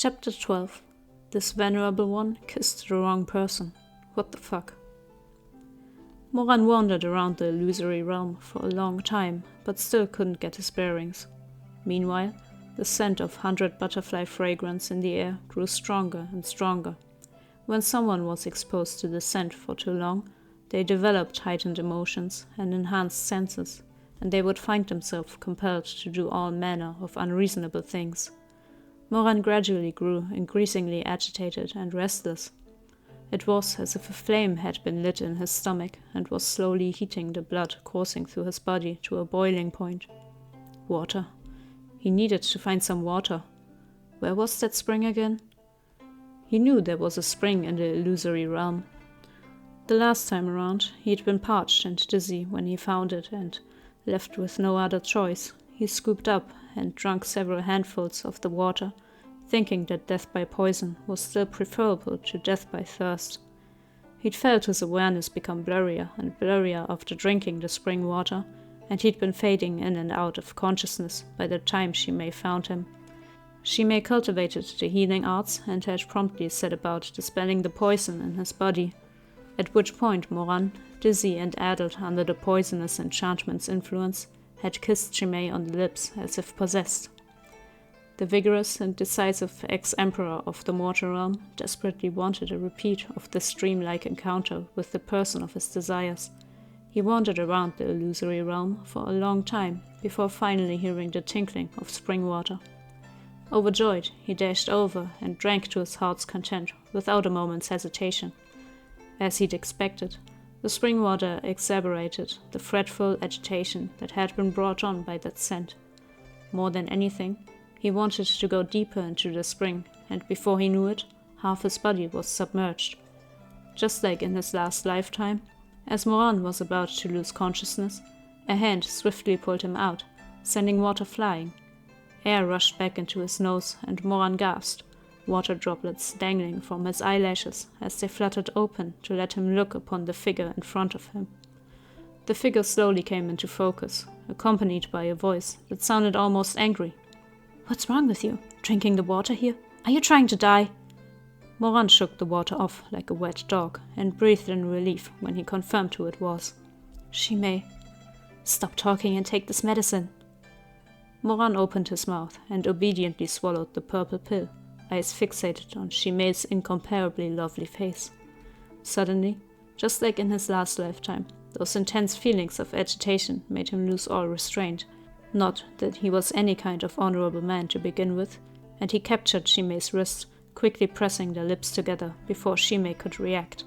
Chapter 12. This venerable one kissed the wrong person. What the fuck? Moran wandered around the illusory realm for a long time, but still couldn't get his bearings. Meanwhile, the scent of 100 butterfly fragrance in the air grew stronger and stronger. When someone was exposed to the scent for too long, they developed heightened emotions and enhanced senses, and they would find themselves compelled to do all manner of unreasonable things. Moran gradually grew increasingly agitated and restless. It was as if a flame had been lit in his stomach and was slowly heating the blood coursing through his body to a boiling point. Water. He needed to find some water. Where was that spring again? He knew there was a spring in the illusory realm. The last time around, he'd been parched and dizzy when he found it, and, left with no other choice, he scooped up and drank several handfuls of the water, thinking that death by poison was still preferable to death by thirst. He'd felt his awareness become blurrier and blurrier after drinking the spring water, and he'd been fading in and out of consciousness by the time Shi Mei found him. Shi Mei cultivated the healing arts and had promptly set about dispelling the poison in his body, at which point Moran, dizzy and addled under the poisonous enchantment's influence, had kissed Shi Mei on the lips as if possessed. The vigorous and decisive ex-emperor of the mortal realm desperately wanted a repeat of this dreamlike encounter with the person of his desires. He wandered around the illusory realm for a long time before finally hearing the tinkling of spring water. Overjoyed, he dashed over and drank to his heart's content without a moment's hesitation. As he'd expected, the spring water exacerbated the fretful agitation that had been brought on by that scent. More than anything, he wanted to go deeper into the spring, and before he knew it, half his body was submerged. Just like in his last lifetime, as Moran was about to lose consciousness, a hand swiftly pulled him out, sending water flying. Air rushed back into his nose, and Moran gasped, water droplets dangling from his eyelashes as they fluttered open to let him look upon the figure in front of him. The figure slowly came into focus, accompanied by a voice that sounded almost angry. "What's wrong with you? Drinking the water here? Are you trying to die?" Moran shook the water off like a wet dog and breathed in relief when he confirmed who it was. "Shi Mei, stop talking and take this medicine." Moran opened his mouth and obediently swallowed the purple pill, eyes fixated on Shi Mei's incomparably lovely face. Suddenly, just like in his last lifetime, those intense feelings of agitation made him lose all restraint. Not that he was any kind of honorable man to begin with, and he captured Shi Mei's wrist, quickly pressing their lips together before Shi Mei could react.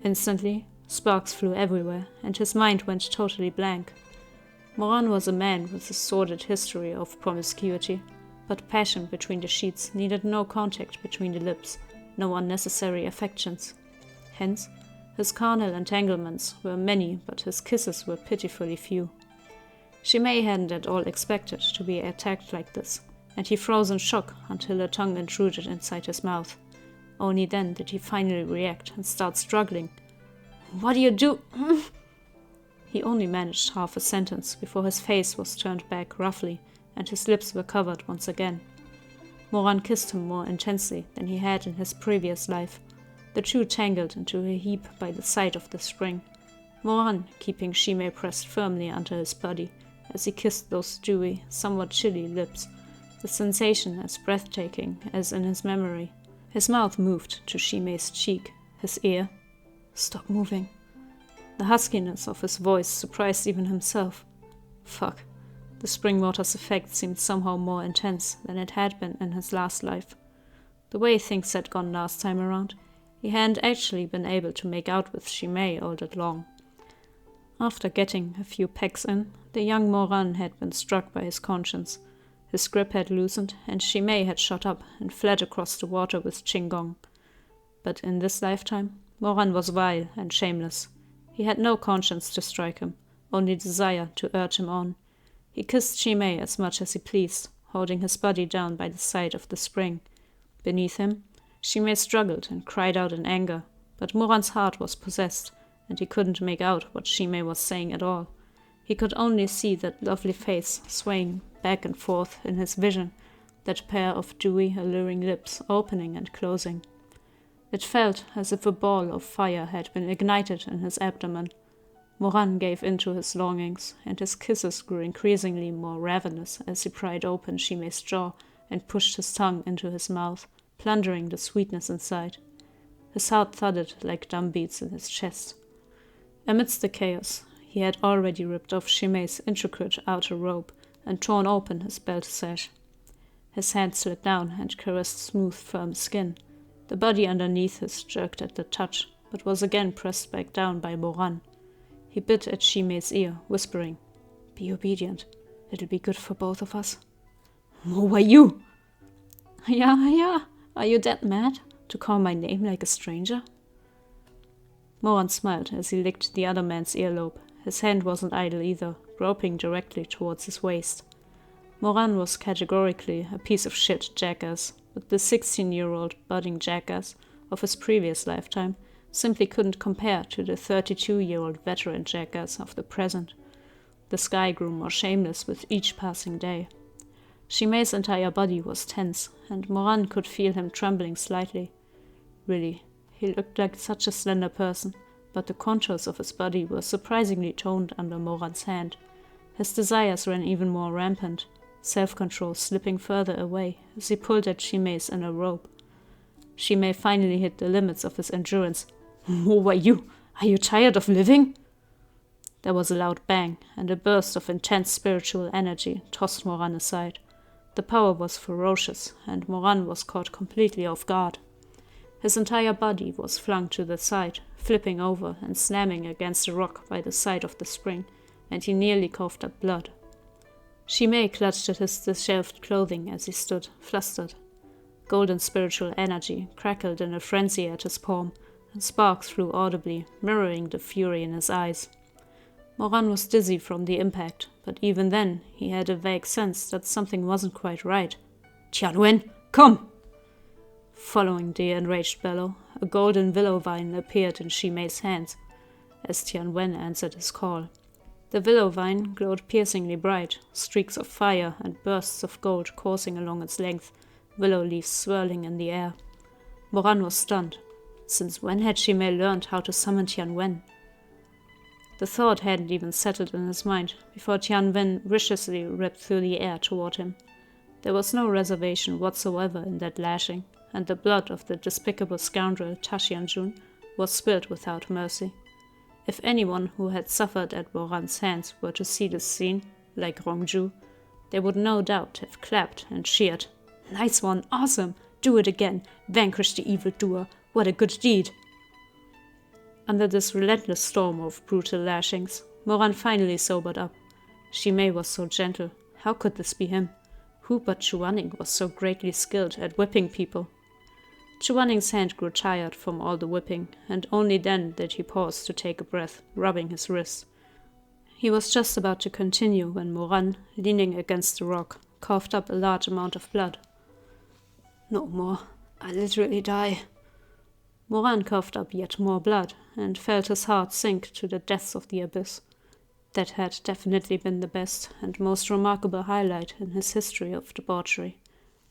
Instantly, sparks flew everywhere, and his mind went totally blank. Moran was a man with a sordid history of promiscuity, but passion between the sheets needed no contact between the lips, no unnecessary affections. Hence, his carnal entanglements were many, but his kisses were pitifully few. Shi Mei hadn't at all expected to be attacked like this, and he froze in shock until a tongue intruded inside his mouth. Only then did he finally react and start struggling. "What do you do?" He only managed half a sentence before his face was turned back roughly and his lips were covered once again. Moran kissed him more intensely than he had in his previous life. The two tangled into a heap by the side of the spring, Moran keeping Shi Mei pressed firmly under his body as he kissed those dewy, somewhat chilly lips, the sensation as breathtaking as in his memory. His mouth moved to Shi Mei's cheek, his ear. "Stop moving." The huskiness of his voice surprised even himself. Fuck. The spring water's effect seemed somehow more intense than it had been in his last life. The way things had gone last time around, he hadn't actually been able to make out with Shi Mei all that long. After getting a few pecks in, the young Moran had been struck by his conscience. His grip had loosened, and Shi Mei had shot up and fled across the water with Qinggong. But in this lifetime, Moran was vile and shameless. He had no conscience to strike him, only desire to urge him on. He kissed Shi Mei as much as he pleased, holding his body down by the side of the spring. Beneath him, Shi Mei struggled and cried out in anger, but Moran's heart was possessed, and he couldn't make out what Shi Mei was saying at all. He could only see that lovely face swaying back and forth in his vision, that pair of dewy, alluring lips opening and closing. It felt as if a ball of fire had been ignited in his abdomen. Moran gave in to his longings, and his kisses grew increasingly more ravenous as he pried open Shi Mei's jaw and pushed his tongue into his mouth, plundering the sweetness inside. His heart thudded like drum beats in his chest. Amidst the chaos, he had already ripped off Shi Mei's intricate outer robe and torn open his belt sash. His hand slid down and caressed smooth, firm skin. The body underneath his jerked at the touch, but was again pressed back down by Moran. He bit at Shi Mei's ear, whispering, "Be obedient. It'll be good for both of us." "Who are you?" Yeah. Are you that mad? To call my name like a stranger?" Moran smiled as he licked the other man's earlobe. His hand wasn't idle either, groping directly towards his waist. Moran was categorically a piece of shit jackass, but the 16-year-old budding jackass of his previous lifetime simply couldn't compare to the 32-year-old veteran jackass of the present. The sky grew more shameless with each passing day. Shi Mei's entire body was tense, and Moran could feel him trembling slightly. Really, he looked like such a slender person, but the contours of his body were surprisingly toned under Moran's hand. His desires ran even more rampant, self-control slipping further away as he pulled at Shi Mei's inner robe. Shi Mei finally hit the limits of his endurance. "Who are you? Are you tired of living?" There was a loud bang, and a burst of intense spiritual energy tossed Moran aside. The power was ferocious, and Moran was caught completely off guard. His entire body was flung to the side, flipping over and slamming against a rock by the side of the spring, and he nearly coughed up blood. Shi Mei clutched at his disheveled clothing as he stood, flustered. Golden spiritual energy crackled in a frenzy at his palm, and sparks flew audibly, mirroring the fury in his eyes. Moran was dizzy from the impact, but even then he had a vague sense that something wasn't quite right. "Tianwen, come!" Following the enraged bellow, a golden willow vine appeared in Shi Mei's hands as Tianwen answered his call. The willow vine glowed piercingly bright, streaks of fire and bursts of gold coursing along its length, willow leaves swirling in the air. Moran was stunned. Since when had Shi Mei learned how to summon Tianwen? The thought hadn't even settled in his mind before Tianwen viciously ripped through the air toward him. There was no reservation whatsoever in that lashing, and the blood of the despicable scoundrel Tashianjun was spilled without mercy. If anyone who had suffered at Moran's hands were to see this scene, like Rongju, they would no doubt have clapped and cheered. "Nice one, awesome, do it again, vanquish the evildoer, what a good deed!" Under this relentless storm of brutal lashings, Moran finally sobered up. Shi Mei was so gentle. How could this be him? Who but Chuaning was so greatly skilled at whipping people? Chuaning's hand grew tired from all the whipping, and only then did he pause to take a breath, rubbing his wrist. He was just about to continue when Moran, leaning against the rock, coughed up a large amount of blood. "No more. I literally die." Moran coughed up yet more blood, and felt his heart sink to the depths of the abyss. That had definitely been the best and most remarkable highlight in his history of debauchery.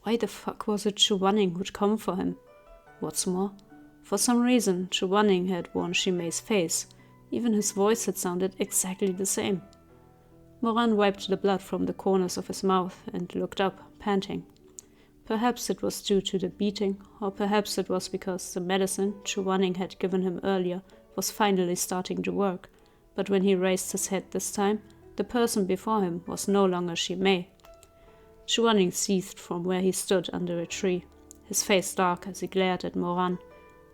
Why the fuck was it Chuaning who'd come for him? What's more, for some reason Chuaning had worn Shi Mei's face. Even his voice had sounded exactly the same. Moran wiped the blood from the corners of his mouth and looked up, panting. Perhaps it was due to the beating, or perhaps it was because the medicine Chuaning had given him earlier was finally starting to work, but when he raised his head this time, the person before him was no longer Shi Mei. Chuaning seethed from where he stood under a tree, his face dark as he glared at Moran,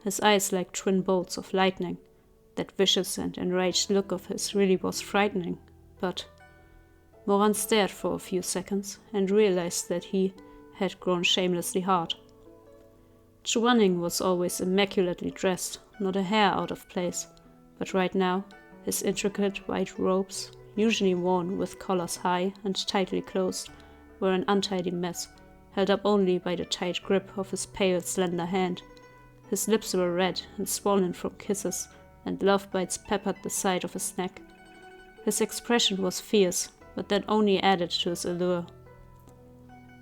his eyes like twin bolts of lightning. That vicious and enraged look of his really was frightening, but Moran stared for a few seconds and realized that he had grown shamelessly hard. Chuaning was always immaculately dressed, not a hair out of place, but right now, his intricate white robes, usually worn with collars high and tightly closed, were an untidy mess, held up only by the tight grip of his pale, slender hand. His lips were red and swollen from kisses, and love bites peppered the side of his neck. His expression was fierce, but that only added to his allure.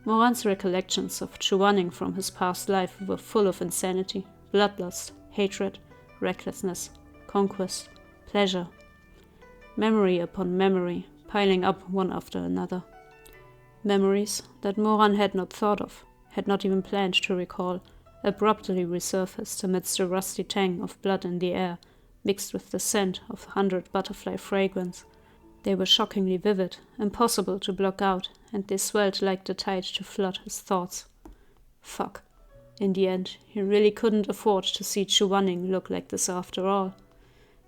Moran's recollections of Chuaning from his past life were full of insanity, bloodlust, hatred, recklessness, conquest, pleasure. Memory upon memory, piling up one after another. Memories that Moran had not thought of, had not even planned to recall, abruptly resurfaced amidst the rusty tang of blood in the air, mixed with the scent of 100 butterfly fragrance. They were shockingly vivid, impossible to block out, and they swelled like the tide to flood his thoughts. Fuck. In the end, he really couldn't afford to see Chuaning look like this after all.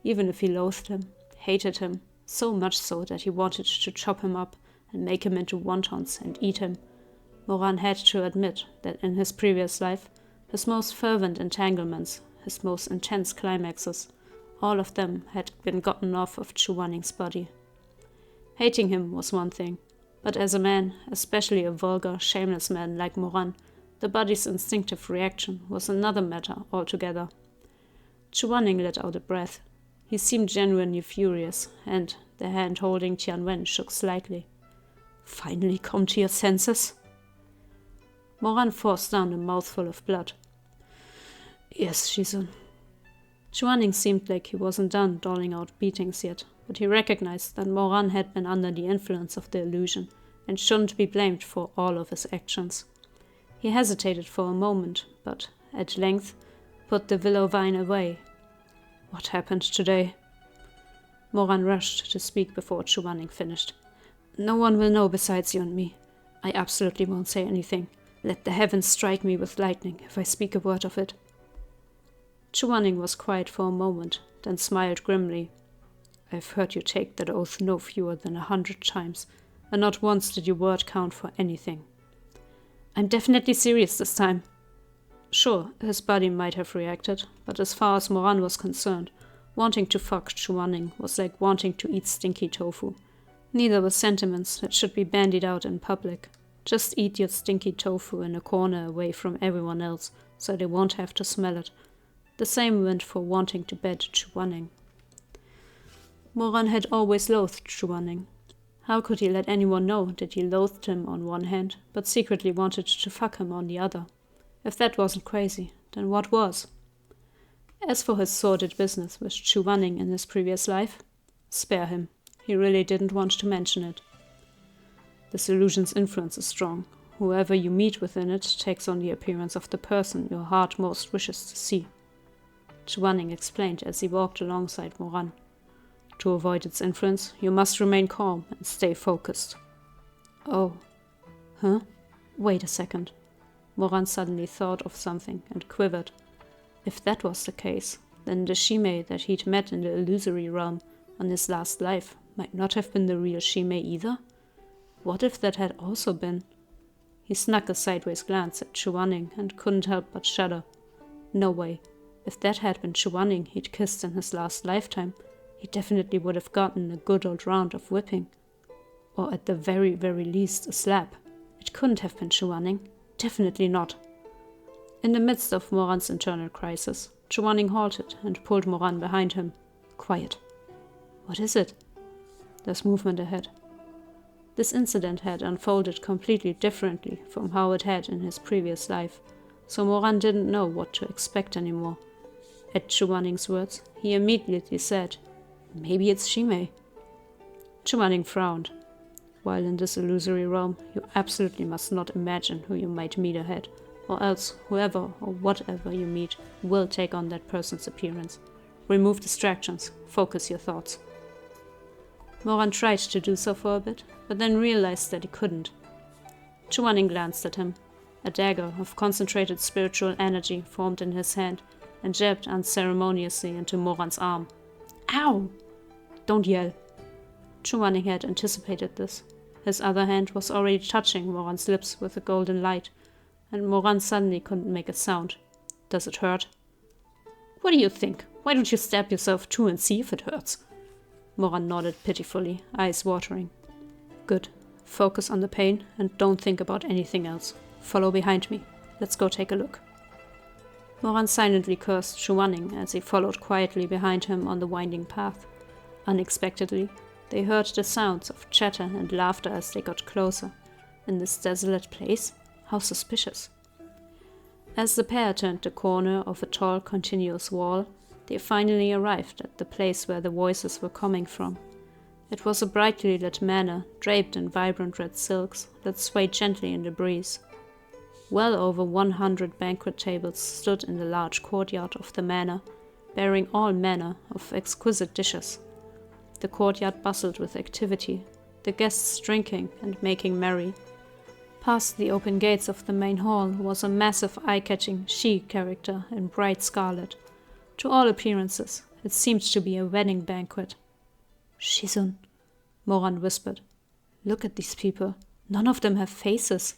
Even if he loathed him, hated him, so much so that he wanted to chop him up and make him into wontons and eat him, Moran had to admit that in his previous life, his most fervent entanglements, his most intense climaxes, all of them had been gotten off of Chuaning's body. Hating him was one thing, but as a man, especially a vulgar, shameless man like Moran, the body's instinctive reaction was another matter altogether. Chuaning let out a breath. He seemed genuinely furious, and the hand holding Tianwen shook slightly. Finally come to your senses? Moran forced down a mouthful of blood. Yes, shizun. Chuaning seemed like he wasn't done doling out beatings yet, but he recognized that Moran had been under the influence of the illusion, and shouldn't be blamed for all of his actions. He hesitated for a moment, but, at length, put the willow vine away. What happened today? Moran rushed to speak before Chuaning finished. No one will know besides you and me. I absolutely won't say anything. Let the heavens strike me with lightning if I speak a word of it. Chuaning was quiet for a moment, then smiled grimly. I've heard you take that oath no fewer than 100 times, and not once did your word count for anything. I'm definitely serious this time. Sure, his body might have reacted, but as far as Moran was concerned, wanting to fuck Chuaning was like wanting to eat stinky tofu. Neither were sentiments that should be bandied out in public. Just eat your stinky tofu in a corner away from everyone else, so they won't have to smell it. The same went for wanting to bed Chuaning. Moran had always loathed Chuaning. How could he let anyone know that he loathed him on one hand, but secretly wanted to fuck him on the other? If that wasn't crazy, then what was? As for his sordid business with Chuaning in his previous life, spare him. He really didn't want to mention it. This illusion's influence is strong. Whoever you meet within it takes on the appearance of the person your heart most wishes to see. Chuaning explained as he walked alongside Moran. To avoid its influence, you must remain calm and stay focused. Oh. Huh? Wait a second. Moran suddenly thought of something and quivered. If that was the case, then the Shi Mei that he'd met in the illusory realm on his last life might not have been the real Shi Mei either? What if that had also been? He snuck a sideways glance at Chuaning and couldn't help but shudder. No way. If that had been Chuaning he'd kissed in his last lifetime, he definitely would have gotten a good old round of whipping. Or at the very, very least a slap. It couldn't have been Chuaning. Definitely not. In the midst of Moran's internal crisis, Chuaning halted and pulled Moran behind him. Quiet. What is it? There's movement ahead. This incident had unfolded completely differently from how it had in his previous life, so Moran didn't know what to expect anymore. At Chuaning's words, he immediately said, Maybe it's Shi Mei. Chuaning frowned. While in this illusory realm, you absolutely must not imagine who you might meet ahead, or else whoever or whatever you meet will take on that person's appearance. Remove distractions, focus your thoughts. Moran tried to do so for a bit, but then realized that he couldn't. Chuaning glanced at him. A dagger of concentrated spiritual energy formed in his hand and jabbed unceremoniously into Moran's arm. Ow! Don't yell. Chuaning had anticipated this. His other hand was already touching Moran's lips with a golden light, and Moran suddenly couldn't make a sound. Does it hurt? What do you think? Why don't you stab yourself too and see if it hurts? Moran nodded pitifully, eyes watering. Good. Focus on the pain and don't think about anything else. Follow behind me. Let's go take a look. Moran silently cursed Chuaning as he followed quietly behind him on the winding path. Unexpectedly, they heard the sounds of chatter and laughter as they got closer, In this desolate place? How suspicious. As the pair turned the corner of a tall, continuous wall, they finally arrived at the place where the voices were coming from. It was a brightly lit manor, draped in vibrant red silks that swayed gently in the breeze. Well over 100 banquet tables stood in the large courtyard of the manor, bearing all manner of exquisite dishes. The courtyard bustled with activity, the guests drinking and making merry. Past the open gates of the main hall was a massive eye-catching Shi character in bright scarlet. To all appearances, it seemed to be a wedding banquet. "Shizun," Moran whispered. "Look at these people. None of them have faces."